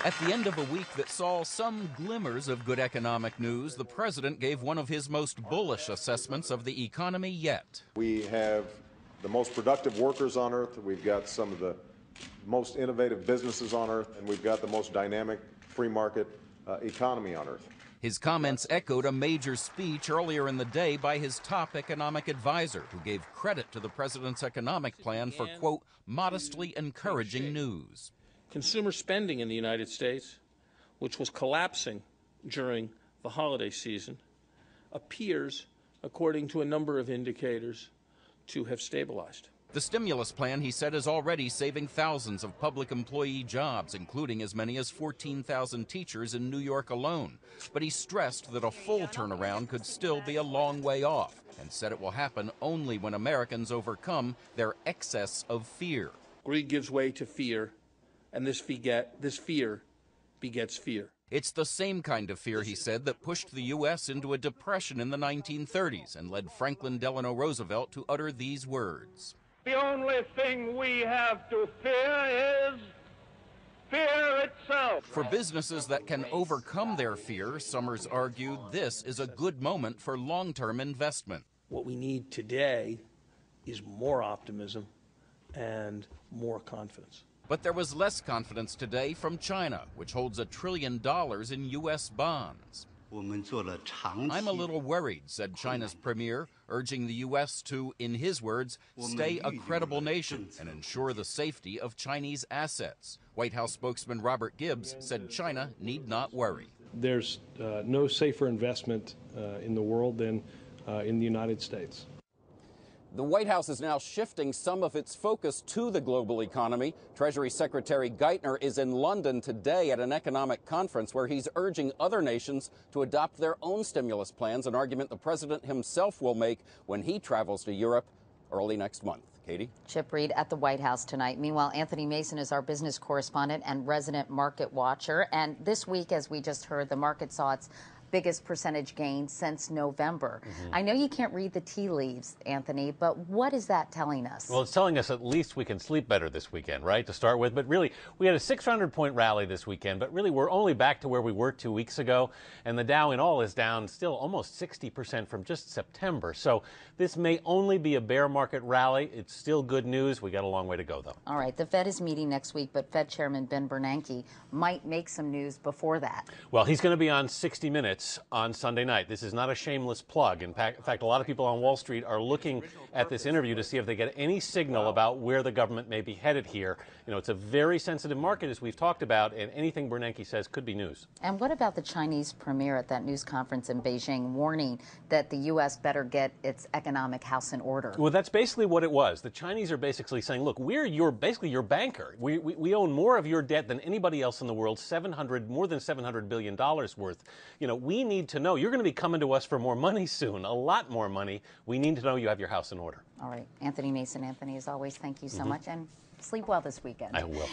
At the end of a week that saw some glimmers of good economic news, the president gave one of his most bullish assessments of the economy yet. We have the most productive workers on earth. We've got some of the most innovative businesses on earth, and we've got the most dynamic free market economy on earth. His comments echoed a major speech earlier in the day by his top economic advisor, who gave credit to the president's economic plan for, quote, modestly encouraging news. Consumer spending in the United States, which was collapsing during the holiday season, appears, according to a number of indicators, to have stabilized. The stimulus plan, he said, is already saving thousands of public employee jobs, including as many as 14,000 teachers in New York alone. But he stressed that a full turnaround could still be a long way off, and said it will happen only when Americans overcome their excess of fear. Greed gives way to fear, and this fear begets fear. It's the same kind of fear, he said, that pushed the U.S. into a depression in the 1930s and led Franklin Delano Roosevelt to utter these words. The only thing we have to fear is fear itself. For businesses that can overcome their fear, Summers argued this is a good moment for long-term investment. What we need today is more optimism and more confidence. But there was less confidence today from China, which holds $1 trillion in U.S. bonds. I'm a little worried, said China's premier, urging the U.S. to, in his words, stay a credible nation and ensure the safety of Chinese assets. White House spokesman Robert Gibbs said China need not worry. There's no safer investment in the world than in the United States. The White House is now shifting some of its focus to the global economy. Treasury Secretary Geithner is in London today at an economic conference where he's urging other nations to adopt their own stimulus plans, an argument the president himself will make when he travels to Europe early next month. Katie? Chip Reed at the White House tonight. Meanwhile, Anthony Mason is our business correspondent and resident market watcher. And this week, as we just heard, the market saw its biggest percentage gain since November. I know you can't read the tea leaves, Anthony, but what is that telling us? Well, it's telling us at least we can sleep better this weekend, right, to start with. But really, we had a 600-point rally this weekend, but really we're only back to where we were 2 weeks ago. And the Dow in all is down still almost 60% from just September. So this may only be a bear market rally. It's still good news. We got a long way to go, though. All right. The Fed is meeting next week, but Fed Chairman Ben Bernanke might make some news before that. Well, he's going to be on 60 Minutes on Sunday night. This is not a shameless plug. In fact, a lot of people on Wall Street are looking at this interview to see if they get any signal about where the government may be headed here. You know, it's a very sensitive market, as we've talked about, and anything Bernanke says could be news. And what about the Chinese premier at that news conference in Beijing warning that the U.S. better get its economic house in order? Well, that's basically what it was. The Chinese are basically saying, look, we're basically your banker. We own more of your debt than anybody else in the world, more than $700 billion worth. You know, we need to know you're going to be coming to us for more money soon, a lot more money. We need to know you have your house in order. All right. Anthony Mason. Anthony, as always, thank you so much, and sleep well this weekend. I will.